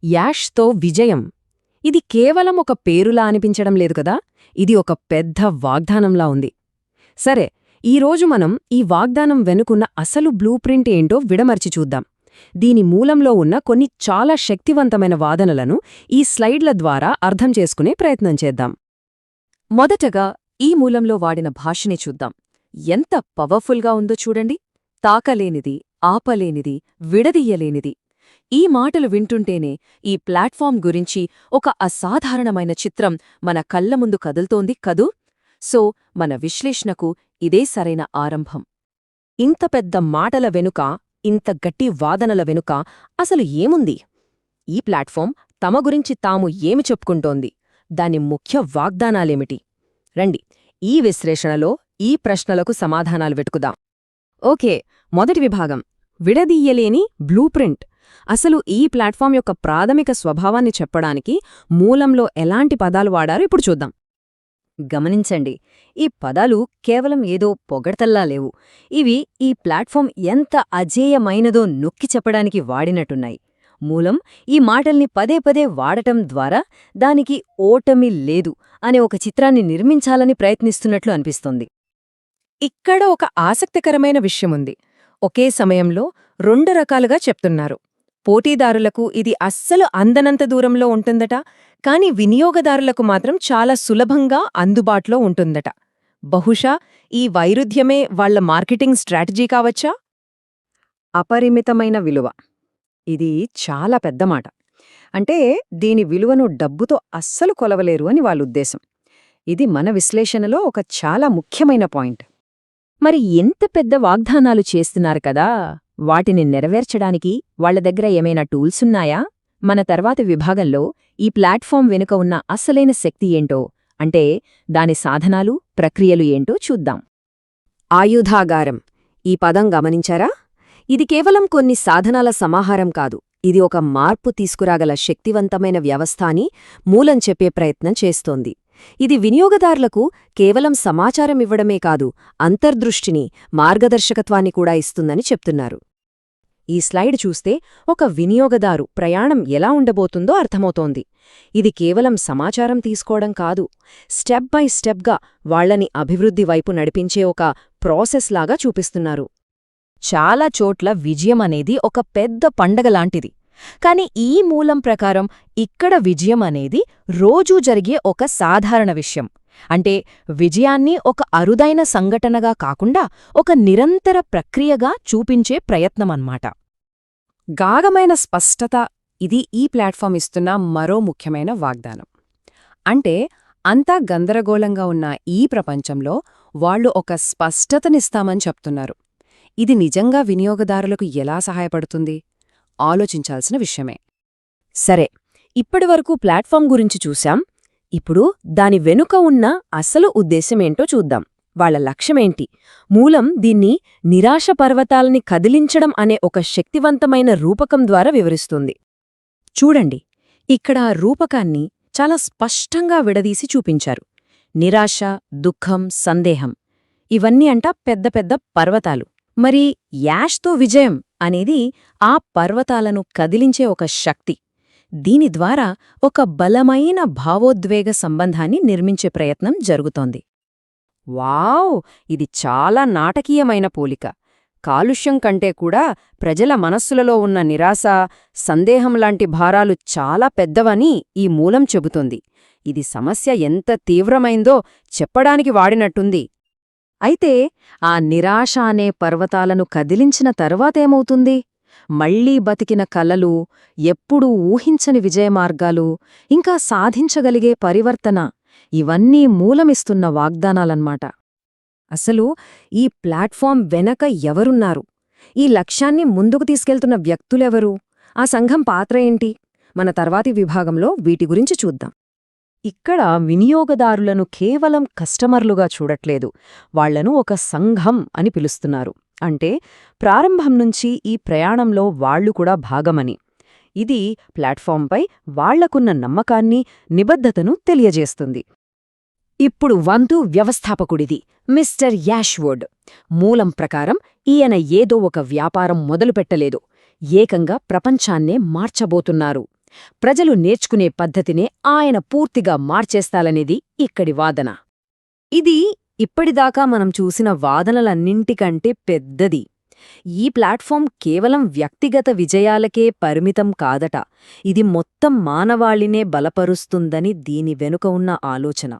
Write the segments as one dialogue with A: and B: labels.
A: యాష్తో విజయం. ఇది కేవలం ఒక పేరులా అనిపించడం లేదు కదా, ఇది ఒక పెద్ద వాగ్దానంలా ఉంది. సరే, ఈరోజు మనం ఈ వాగ్దానం వెనుకున్న అసలు బ్లూ ప్రింట్ ఏంటో విడమర్చి చూద్దాం. దీని మూలంలో ఉన్న కొన్ని చాలా శక్తివంతమైన వాదనలను ఈ స్లైడ్ల ద్వారా అర్థం చేసుకునే ప్రయత్నం చేద్దాం.
B: మొదటగా ఈ మూలంలో వాడిన భాషని చూద్దాం. ఎంత పవర్ఫుల్గా ఉందో చూడండి. తాకలేనిది, ఆపలేనిది, విడదీయలేనిది. ఈ మాటలు వింటుంటేనే ఈ ప్లాట్ఫామ్ గురించి ఒక అసాధారణమైన చిత్రం మన కళ్ల ముందు కదులుతోంది కదూ. సో మన విశ్లేషణకు ఇదే సరైన ఆరంభం.
A: ఇంత పెద్ద మాటల వెనుక, ఇంత గట్టి వాదనల వెనుక అసలు ఏముంది? ఈ ప్లాట్ఫామ్ తమ గురించి తాము ఏమి చెప్పుకుంటోంది? దాని ముఖ్య వాగ్దానాలేమిటి? రండి, ఈ విశ్లేషణలో ఈ ప్రశ్నలకు సమాధానాలు వెతుకుదాం. ఓకే, మొదటి విభాగం, విడదీయలేని బ్లూ ప్రింట్. అసలు ఈ ప్లాట్ఫామ్ యొక్క ప్రాథమిక స్వభావాన్ని చెప్పడానికి మూలంలో ఎలాంటి పదాలు వాడారో ఇప్పుడు చూద్దాం.
B: గమనించండి, ఈ పదాలు కేవలం ఏదో పొగడ్తల్లా లేవు. ఇవి ఈ ప్లాట్ఫామ్ ఎంత అజేయమైనదో నొక్కి చెప్పడానికి వాడినట్టున్నాయి. మూలం ఈ మాటల్ని పదే పదే వాడటం ద్వారా దానికి ఓటమి లేదు అనే ఒక చిత్రాన్ని నిర్మించాలని ప్రయత్నిస్తున్నట్లు అనిపిస్తోంది.
A: ఇక్కడ ఒక ఆసక్తికరమైన విషయముంది. ఒకే సమయంలో రెండు రకాలుగా చెప్తున్నారు. పోటీదారులకు ఇది అస్సలు అందనంత దూరంలో ఉంటుందట, కాని వినియోగదారులకు మాత్రం చాలా సులభంగా అందుబాటులో ఉంటుందట. బహుశా ఈ వైరుధ్యమే వాళ్ల మార్కెటింగ్ స్ట్రాటజీ కావచ్చా?
B: అపరిమితమైన విలువ. ఇది చాలా పెద్ద మాట. అంటే దీని విలువను డబ్బుతో అస్సలు కొలవలేరు అని వాళ్ళ ఉద్దేశం. ఇది మన విశ్లేషణలో ఒక చాలా ముఖ్యమైన పాయింట్.
A: మరి ఎంత పెద్ద వాగ్దానాలు చేస్తున్నారు కదా, వాటిని నెరవేర్చడానికి వాళ్ల దగ్గర ఏమైనా టూల్సున్నాయా? మన తర్వాతి విభాగంలో ఈ ప్లాట్ఫామ్ వెనుక ఉన్న అసలైన శక్తి ఏంటో, అంటే దాని సాధనాలు, ప్రక్రియలు ఏంటో చూద్దాం.
B: ఆయుధాగారం. ఈ పదం గమనించారా? ఇది కేవలం కొన్ని సాధనాల సమాహారం కాదు. ఇది ఒక మార్పు తీసుకురాగల శక్తివంతమైన వ్యవస్థ అని మూలం చెప్పే ప్రయత్నం చేస్తోంది. ఇది వినియోగదారులకు కేవలం సమాచారం ఇవ్వడమే కాదు, అంతర్దృష్టిని, మార్గదర్శకత్వాన్ని కూడా ఇస్తుందని చెప్తున్నారు.
A: ఈ స్లైడ్ చూస్తే ఒక వినియోగదారు ప్రయాణం ఎలా ఉండబోతుందో అర్థమవుతోంది. ఇది కేవలం సమాచారం తీసుకోవడం కాదు, స్టెప్ బై స్టెప్గా వాళ్లని అభివృద్ధి వైపు నడిపించే ఒక ప్రాసెస్ లాగా చూపిస్తున్నారు. చాలా చోట్ల విజయం అనేది ఒక పెద్ద పండగలాంటిది. కాని ఈ మూలం ప్రకారం ఇక్కడ విజయం అనేది రోజూ జరిగే ఒక సాధారణ విషయం. అంటే విజయాన్ని ఒక అరుదైన సంఘటనగా కాకుండా ఒక నిరంతర ప్రక్రియగా చూపించే ప్రయత్నమన్నమాట. గాఢమైన స్పష్టత ఇది ఈ ప్లాట్ఫామ్ ఇస్తున్న మరో ముఖ్యమైన వాగ్దానం. అంటే అంతా గందరగోళంగా ఉన్న ఈ ప్రపంచంలో వాళ్లు ఒక స్పష్టతనిస్తామని చెప్తున్నారు. ఇది నిజంగా వినియోగదారులకు ఎలా సహాయపడుతుంది? ఆలోచించాల్సిన విషయమే. సరే, ఇప్పటివరకు ప్లాట్ఫామ్ గురించి చూశాం. ఇప్పుడు దాని వెనుక ఉన్న అసలు ఉద్దేశమేంటో చూద్దాం. వాళ్ల లక్ష్యమేంటి? మూలం దీన్ని నిరాశ పర్వతాలని కదిలించడం అనే ఒక శక్తివంతమైన రూపకం ద్వారా వివరిస్తుంది. చూడండి, ఇక్కడ రూపకాన్ని చాలా స్పష్టంగా విడదీసి చూపించారు. నిరాశ, దుఃఖం, సందేహం ఇవన్నీ పెద్ద పెద్ద పర్వతాలు. మరి యాష్తో విజయం అనేది ఆ పర్వతాలను కదిలించే ఒక శక్తి. దీని ద్వారా ఒక బలమైన భావోద్వేగ సంబంధాన్ని నిర్మించే ప్రయత్నం జరుగుతోంది. వావ్! ఇది చాలా నాటకీయమైన పోలిక. కాలుష్యం కంటే కూడా ప్రజల మనస్సులలో ఉన్న నిరాశ, సందేహంలాంటి భారాలు చాలా పెద్దవని ఈ మూలం చెబుతోంది. ఇది సమస్య ఎంత తీవ్రమైందో చెప్పడానికి వాడినట్టుంది. అయితే ఆ నిరాశ అనే పర్వతాలను కదిలించిన తరువాతేమవుతుంది? మళ్లీ బతికిన కలలు, ఎప్పుడూ ఊహించని విజయమార్గాలు, ఇంకా సాధించగలిగే పరివర్తన ఇవన్నీ మూలమిస్తున్న వాగ్దానాలన్నమాట. అసలు ఈ ప్లాట్ఫామ్ వెనక ఎవరున్నారు? ఈ లక్ష్యాన్ని ముందుకు తీసుకెళ్తున్న వ్యక్తులెవరు? ఆ సంఘం పాత్ర ఏంటి? మన తర్వాతి విభాగంలో వీటి గురించి చూద్దాం. ఇక్కడ వినియోగదారులను కేవలం కస్టమర్లుగా చూడట్లేదు, వాళ్లను ఒక సంఘం అని పిలుస్తున్నారు. అంటే ప్రారంభం నుంచి ఈ ప్రయాణంలో వాళ్లు కూడా భాగమని. ఇది ప్లాట్ఫాంపై వాళ్లకున్న నమ్మకాన్ని, నిబద్ధతను తెలియజేస్తుంది. ఇప్పుడు వంతు వ్యవస్థాపకుడిది, మిస్టర్ యాష్వుడ్. మూలం ప్రకారం ఈయన ఏదో ఒక వ్యాపారం మొదలుపెట్టలేదు, ఏకంగా ప్రపంచాన్నే మార్చబోతున్నారు. ప్రజలు నేర్చుకునే పద్ధతినే ఆయన పూర్తిగా మార్చేస్తాలనేది ఇక్కడి వాదన. ఇది ఇప్పటిదాకా మనం చూసిన వాదనలన్నింటికంటే పెద్దది. ఈ ప్లాట్ఫామ్ కేవలం వ్యక్తిగత విజయాలకే పరిమితం కాదట, ఇది మొత్తం మానవాళినే బలపరుస్తుందని దీని వెనుక ఉన్న ఆలోచన.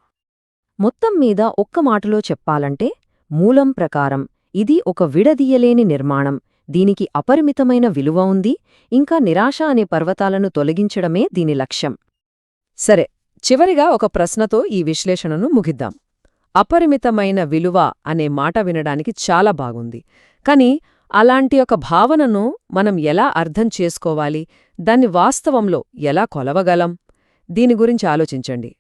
A: మొత్తం మీద ఒక్క మాటలో చెప్పాలంటే, మూలం ప్రకారం ఇది ఒక విడదీయలేని నిర్మాణం, దీనికి అపరిమితమైన విలువ ఉంది, ఇంకా నిరాశ అనే పర్వతాలను తొలగించడమే దీని లక్ష్యం.
B: సరే, చివరిగా ఒక ప్రశ్నతో ఈ విశ్లేషణను ముగిద్దాం. అపరిమితమైన విలువ అనే మాట వినడానికి చాలా బాగుంది. కాని అలాంటి ఒక భావనను మనం ఎలా అర్థం చేసుకోవాలి, దాన్ని వాస్తవంలో ఎలా కొలవగలం? దీని గురించి ఆలోచించండి.